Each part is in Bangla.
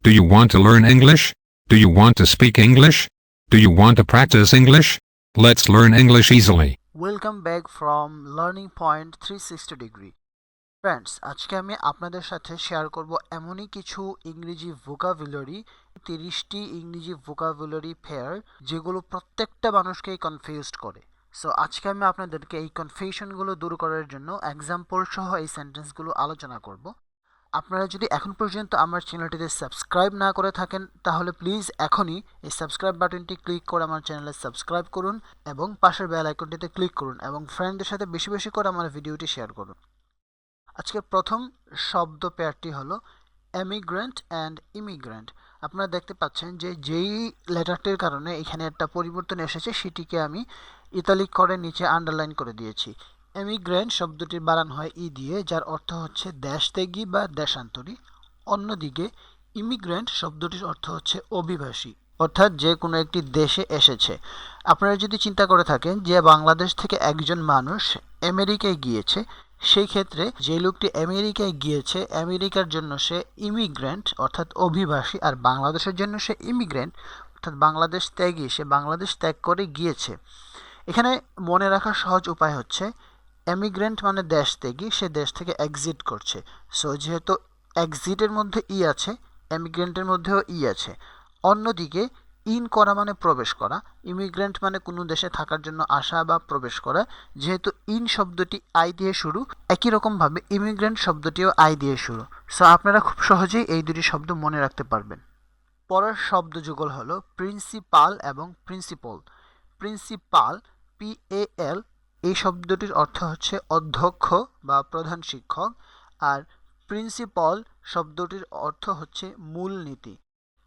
Do you want to learn English? Do you want to speak English? Do you want to practice English? Let's learn English easily. Welcome back from Learning Point 360 degree. Friends, আজকে আমি আপনাদের সাথে শেয়ার করব এমনই কিছু ইংরেজি ভোকাবুলারি 30টি ইংরেজি ভোকাবুলারি পেয়ার যেগুলো প্রত্যেকটা মানুষকেই কনফিউজড করে। সো আজকে আমি আপনাদেরকে এই কনফিউশনগুলো দূর করার জন্য এক্সাম্পল সহ এই সেন্টেন্সগুলো আলোচনা করব। আপনারা যদি এখন পর্যন্ত আমার চ্যানেলটিতে সাবস্ক্রাইব না করে থাকেন তাহলে প্লিজ এখনই এই সাবস্ক্রাইব বাটনটি ক্লিক করে আমার চ্যানেলে সাবস্ক্রাইব করুন এবং পাশের বেল আইকনটিতে ক্লিক করুন এবং ফ্রেন্ডদের সাথে বেশি বেশি করে আমার ভিডিওটি শেয়ার করুন। আজকের প্রথম শব্দ পেয়ারটি হলো এমিগ্রেন্ট অ্যান্ড ইমিগ্রেন্ট। আপনারা দেখতে পাচ্ছেন যে যেই লেটারটির কারণে এখানে একটা পরিবর্তন এসেছে সেটিকে আমি ইতালিক করে নিচে আন্ডারলাইন করে দিয়েছি। এমিগ্রেন্ট শব্দটির বানান হয় ই দিয়ে, যার অর্থ হচ্ছে দেশত্যাগী বা দেশান্তরী। অন্যদিকে ইমিগ্রেন্ট শব্দটির অর্থ হচ্ছে অভিবাসী, অর্থাৎ যে কোনো একটি দেশে এসেছে। আপনারা যদি চিন্তা করে থাকেন যে বাংলাদেশ থেকে একজন মানুষ আমেরিকায় গিয়েছে, সেই ক্ষেত্রে যে লোকটি আমেরিকায় গিয়েছে আমেরিকার জন্য সে ইমিগ্রেন্ট অর্থাৎ অভিবাসী, আর বাংলাদেশের জন্য সে ইমিগ্রেন্ট অর্থাৎ বাংলাদেশ ত্যাগী, সে বাংলাদেশ ত্যাগ করে গিয়েছে। এখানে মনে রাখার সহজ উপায় হচ্ছে এমিগ্রেন্ট মানে দেশ ত্যাগী, সে দেশ থেকে এক্সিট করছে। সো যেহেতু এক্সিটের মধ্যে ই আছে, এমিগ্রেন্টের মধ্যেও ই আছে। অন্যদিকে ইন করা মানে প্রবেশ করা, ইমিগ্রেন্ট মানে কোনো দেশে থাকার জন্য আসা বা প্রবেশ করা। যেহেতু ইন শব্দটি আই দিয়ে শুরু, একই রকমভাবে ইমিগ্রেন্ট শব্দটিও আই দিয়ে শুরু। সো আপনারা খুব সহজেই এই দুটি শব্দ মনে রাখতে পারবেন। পরের শব্দ যুগল হলো প্রিন্সিপাল এবং প্রিন্সিপল। প্রিন্সিপাল PAL এই শব্দটির অর্থ হচ্ছে অধ্যক্ষ বা প্রধান শিক্ষক, আর প্রিন্সিপাল শব্দটির অর্থ হচ্ছে মূলনীতি।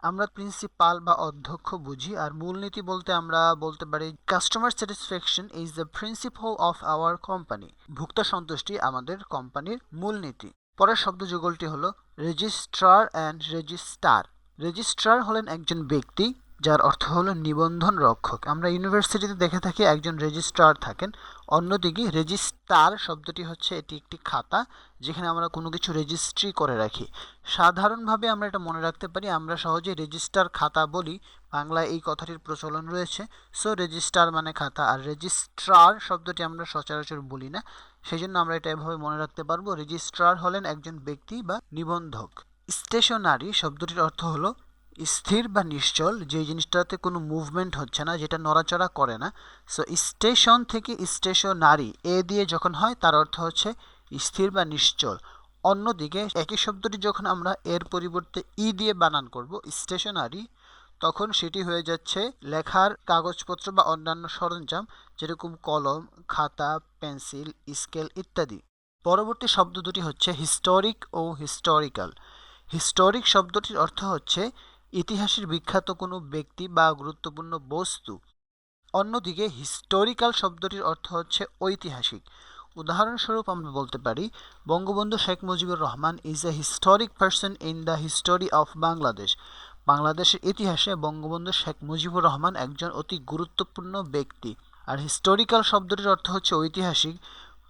আমরা প্রিন্সিপাল বা অধ্যক্ষ বুঝি, আর মূলনীতি বলতে আমরা বলতে পারি customer satisfaction is the principal of our company. ভোক্তা সন্তুষ্টি আমাদের কোম্পানির মূলনীতি। পরের শব্দ যুগলটি হলো রেজিস্ট্রার অ্যান্ড রেজিস্টার। রেজিস্ট্রার হলেন একজন ব্যক্তি যার অর্থ হলো নিবন্ধন রক্ষক। আমরা ইউনিভার্সিটিতে দেখে থাকি একজন রেজিস্ট্রার থাকেন। অন্যদিকে রেজিস্টার শব্দটি হচ্ছে এটি একটি খাতা যেখানে আমরা কোনো কিছু রেজিস্ট্রি করে রাখি। সাধারণভাবে আমরা এটা মনে রাখতে পারি, আমরা সহজে রেজিস্টার খাতা বলি, বাংলায় এই কথাটির প্রচলন রয়েছে। সো রেজিস্টার মানে খাতা, আর রেজিস্ট্রার শব্দটি আমরা সচরাচর বলি না, সেই জন্য আমরা এটা এভাবে মনে রাখতে পারবো, রেজিস্ট্রার হলেন একজন ব্যক্তি বা নিবন্ধক। স্টেশনারি শব্দটির অর্থ হলো স্থির বা নিশ্চল, যে জিনিসটাতে কোনো মুভমেন্ট হচ্ছে না, যেটা নড়াচড়া করে না। সো স্টেশন থেকে স্টেশনারি এ দিয়ে যখন হয় তার অর্থ হচ্ছে স্থির বা নিশ্চল। অন্যদিকে একই শব্দটি যখন আমরা এর পরিবর্তে ই দিয়ে বানান করব স্টেশনারি, তখন সেটি হয়ে যাচ্ছে লেখার কাগজপত্র বা অন্যান্য সরঞ্জাম, যেরকম কলম, খাতা, পেন্সিল, স্কেল ইত্যাদি। পরবর্তী শব্দ দুটি হচ্ছে হিস্টোরিক ও হিস্টোরিক্যাল। হিস্টোরিক শব্দটির অর্থ হচ্ছে ইতিহাসের বিখ্যাত কোনো ব্যক্তি বা গুরুত্বপূর্ণ বস্তু। অন্যদিকে হিস্টোরিক্যাল শব্দটির অর্থ হচ্ছে ঐতিহাসিক। উদাহরণস্বরূপ আমরা বলতে পারি Bangabandhu Sheikh Mujibur Rahman is a historic person in the history of Bangladesh. বাংলাদেশের ইতিহাসে বঙ্গবন্ধু শেখ মুজিবুর রহমান একজন অতি গুরুত্বপূর্ণ ব্যক্তি। আর হিস্টোরিক্যাল শব্দটির অর্থ হচ্ছে ঐতিহাসিক।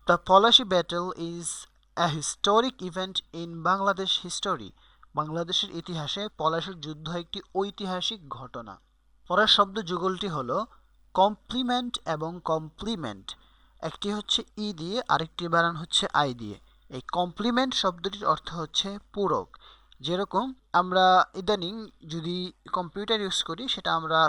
The Palashi battle is a historic event in Bangladesh history. বাংলাদেশের ইতিহাসে পলাশির যুদ্ধ একটি ঐতিহাসিক ঘটনা। পরের শব্দ যুগলটি হলো কমপ্লিমেন্ট এবং কমপ্লিমেন্ট। একটি হচ্ছে ই দিয়ে, আরেকটি বানান হচ্ছে আই দিয়ে। এই কমপ্লিমেন্ট শব্দটির অর্থ হচ্ছে পূরক। যেরকম আমরা ইদানিং যদি কম্পিউটার ইউজ করি সেটা আমরা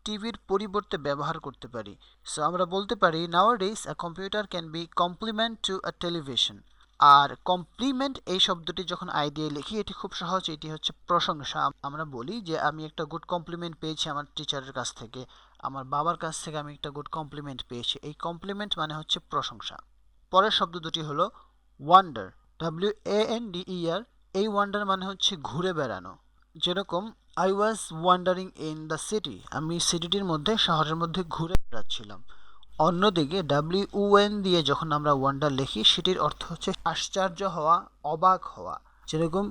টিভির পরিবর্তে ব্যবহার করতে পারি। সো আমরা বলতে পারি nowadays a computer can be complement to a television. আর কমপ্লিমেন্ট এই শব্দটি যখন আই দিয়ে লিখি এটি খুব সহজ, এটি হচ্ছে প্রশংসা। আমরা বলি যে আমি একটা গুড কমপ্লিমেন্ট পেয়েছি আমার টিচারের কাছ থেকে, আমার বাবার কাছ থেকে আমি একটা গুড কমপ্লিমেন্ট পেয়েছি। এই কমপ্লিমেন্ট মানে হচ্ছে প্রশংসা। পরের শব্দ দুটি হলো ওয়ান্ডার, WANDER। এই ওয়ান্ডার মানে হচ্ছে ঘুরে বেড়ানো। যেরকম I was wandering in the city, আমি সিটিটির মধ্যে, শহরের মধ্যে ঘুরে বেড়াচ্ছিলাম। অন্যদিকে WON দিয়ে যখন আমরা ওয়ান্ডার লিখি সেটির অর্থ হচ্ছে আশ্চর্য হওয়া, অবাক হওয়া। যেরকম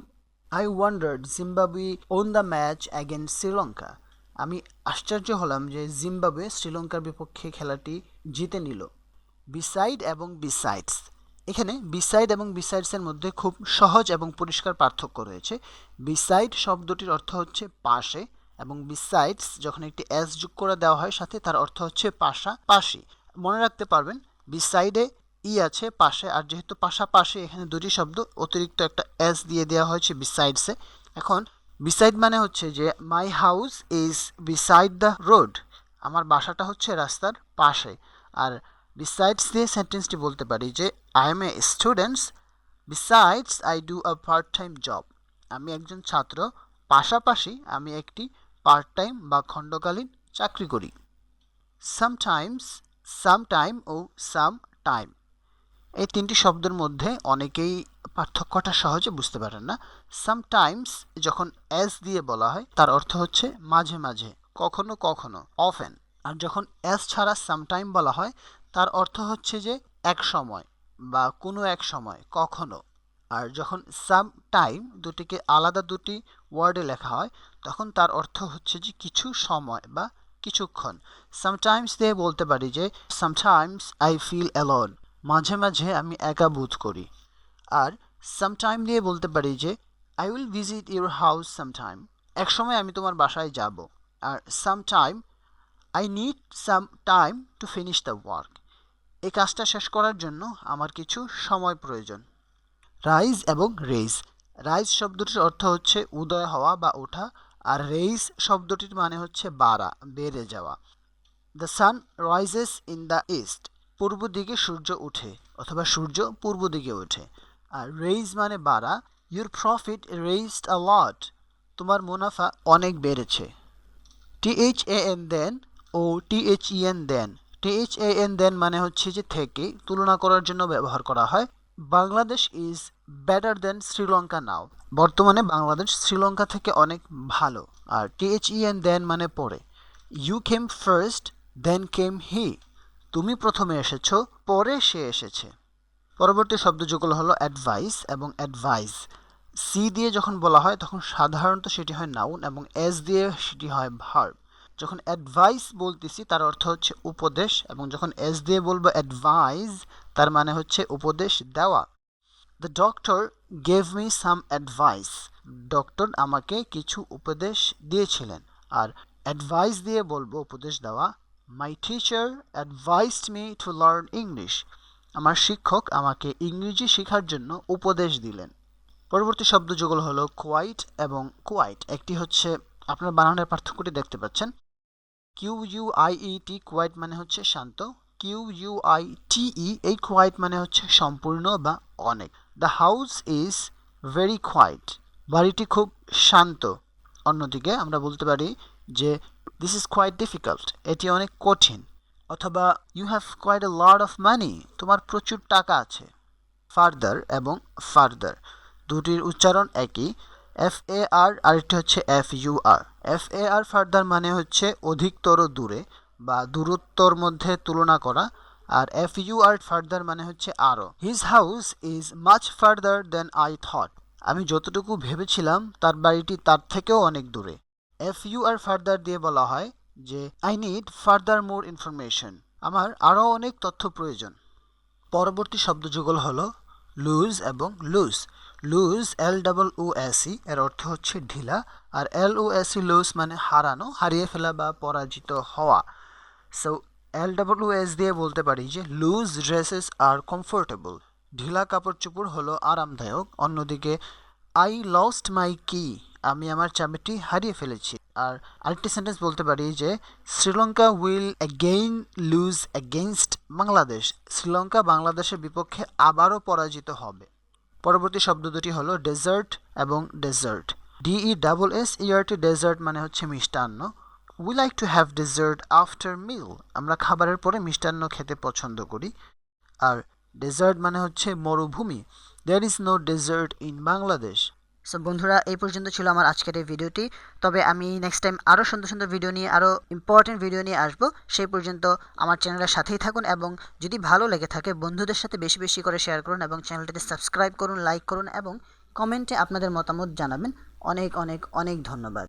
I wandered Zimbabwe won the match against Sri Lanka. আমি আশ্চর্য হলাম যে জিম্বাবুয়ে শ্রীলঙ্কার বিপক্ষে খেলাটি জিতে নিল। বিসাইড এবং বিসাইডস এখানে বিসাইড এবং বিসাইডসের মধ্যে খুব সহজ এবং পরিষ্কার পার্থক্য রয়েছে। বিসাইড শব্দটির অর্থ হচ্ছে পাশে, এবং বিসাইডস যখন একটি এস যোগ করে দেওয়া হয় সাথে, তার অর্থ হচ্ছে পাশাপাশি। মনে রাখতে পারবেন বিসাইডে ই আছে পাশে, আর যেহেতু পাশাপাশি এখানে দুটি শব্দ অতিরিক্ত একটা এস দিয়ে দেওয়া হয়েছে বিসাইডসে। এখন বিসাইড মানে হচ্ছে যে my house is beside the road, আমার বাসাটা হচ্ছে রাস্তার পাশে। আর বিসাইডস দিয়ে সেন্টেন্সটি বলতে পারি যে I M A students besides I do a part time job, আমি একজন ছাত্র, পাশাপাশি আমি একটি পার্ট টাইম বা খণ্ডকালীন চাকরি করি। সামটাইমস, সামটাইম ও সাম টাইম, এই তিনটি শব্দের মধ্যে অনেকেই পার্থক্যটা সহজে বুঝতে পারেন না। সামটাইমস যখন এস দিয়ে বলা হয় তার অর্থ হচ্ছে মাঝে মাঝে, কখনো কখনো, অফেন। আর যখন এস ছাড়া সামটাইম বলা হয় তার অর্থ হচ্ছে যে এক সময় বা কোনো এক সময়, কখনো। আর যখন সাম টাইম দুটিকে আলাদা দুটি ওয়ার্ডে লেখা হয় তখন তার অর্থ হচ্ছে যে কিছু সময় বা কিছুক্ষণ। সামটাইমস দিয়ে বলতে পারি যে সামটাইমস আই ফিল অ্যালোন, মাঝে মাঝে আমি একা বোধ করি। আর সামটাইম দিয়ে বলতে পারি যে I will visit your house sometime, এক সময় আমি তোমার বাসায় যাব। আর sometime I need some time to finish the work, এই কাজটা শেষ করার জন্য আমার কিছু সময় প্রয়োজন। রাইজ এবং রেইজ, রাইজ শব্দটির অর্থ হচ্ছে উদয় হওয়া বা ওঠা, আর রেইজ শব্দটির মানে হচ্ছে বাড়া, বেড়ে যাওয়া। The sun rises in the east, পূর্ব দিকে সূর্য ওঠে অথবা সূর্য পূর্ব দিকে ওঠে। আর রেইজ মানে বাড়া। ইউর প্রফিট রেইজড আ লট, তোমার মুনাফা অনেক বেড়েছে। THAN দেন ও THEN দেন, THAN দেন মানে হচ্ছে যে থেকে, তুলনা করার জন্য ব্যবহার করা হয়। Bangladesh is better than Sri Lanka now, বর্তমানে বাংলাদেশ শ্রীলঙ্কা থেকে অনেক ভালো। আর THEN দেন মানে পরে। ইউ কেম ফার্স্ট দেন কেম হি, তুমি প্রথমে এসেছো পরে সে এসেছে। পরবর্তী শব্দযুগল হলো অ্যাডভাইস এবং অ্যাডভাইস। সি দিয়ে যখন বলা হয় তখন সাধারণত সেটি হয় নাউন এবং এস দিয়ে সেটি হয় ভার্ব। যখন অ্যাডভাইস বলতেছি তার অর্থ হচ্ছে উপদেশ, এবং যখন এস দিয়ে বলবো অ্যাডভাইস তার মানে হচ্ছে উপদেশ দেওয়া। The doctor gave me some advice, doctor আমাকে কিছু উপদেশ দিয়েছিলেন। আর অ্যাডভাইস দিয়ে বলবো উপদেশ দেওয়া। My teacher advised me to learn English, আমার শিক্ষক আমাকে ইংরেজি শেখার জন্য উপদেশ দিলেন। পরবর্তী শব্দযুগল হলো কোয়াইট এবং কোয়াইট। একটি হচ্ছে আপনার বানানের পার্থক্যটি দেখতে পাচ্ছেন। QUIET কোয়াইট মানে হচ্ছে শান্ত, QUITE এই কোয়াইট মানে হচ্ছে সম্পূর্ণ বা অনেক। The house is very quiet, বাড়িটি খুব শান্ত। অন্যদিকে আমরা বলতে পারি যে দিস ইজ কোয়াইট ডিফিকাল্ট, এটি অনেক কঠিন। অথবা you have quite a lot of money, তোমার প্রচুর টাকা আছে। ফার্দার এবং ফার্দার দুটির উচ্চারণ একই। FAR আরেকটি হচ্ছে FUR। FAR ফার্দার মানে হচ্ছে অধিকতর দূরে বা দূরত্বর মধ্যে তুলনা করা। আর FUR ফার্দার মানে হচ্ছে আরও। His house is much farther than I thought, আমি যতটুকু ভেবেছিলাম তার বাড়িটি তার থেকেও অনেক দূরে। FUR ফার্দার দিয়ে বলা হয় যে I need further more information, আমার আরও অনেক তথ্য প্রয়োজন। পরবর্তী শব্দযুগল হলো লুজ এবং লুজ। লুজ LOOSE এর অর্থ হচ্ছে ঢিলা, আর LOSE লুজ মানে হারানো, হারিয়ে ফেলা বা পরাজিত হওয়া। সো LOOS দিয়ে বলতে পারি যে লুজ ড্রেসেস আর কমফোর্টেবল, ঢিলা কাপড় চোপড় হলো আরামদায়ক। অন্যদিকে আই লস্ট মাই কি, আমি আমার চাবিটি হারিয়ে ফেলেছি। আর আরেকটি সেন্টেন্স বলতে পারি যে Sri Lanka will again lose against Bangladesh, Sri Lanka বাংলাদেশের বিপক্ষে আবারও পরাজিত হবে। পরবর্তী শব্দ দুটি হলো ডেজার্ট এবং ডেজার্ট। DESSERT ডেজার্ট মানে হচ্ছে মিষ্টান্ন। We like to have dessert after meal, আমরা খাবারের পরে মিষ্টান্ন খেতে পছন্দ করি। আর ডেজার্ট মানে হচ্ছে মরুভূমি। There is no desert in Bangladesh. So বন্ধুরা, এই পর্যন্ত ছিল আমার আজকের এই ভিডিওটি। তবে আমি নেক্সট টাইম আরও সুন্দর সুন্দর ভিডিও নিয়ে, আরও ইম্পর্টেন্ট ভিডিও নিয়ে আসবো। সেই পর্যন্ত আমার চ্যানেলের সাথেই থাকুন, এবং যদি ভালো লেগে থাকে বন্ধুদের সাথে বেশি বেশি করে শেয়ার করুন, এবং চ্যানেলটিতে সাবস্ক্রাইব করুন, লাইক করুন, এবং কমেন্টে আপনাদের মতামত জানাবেন। অনেক অনেক অনেক ধন্যবাদ।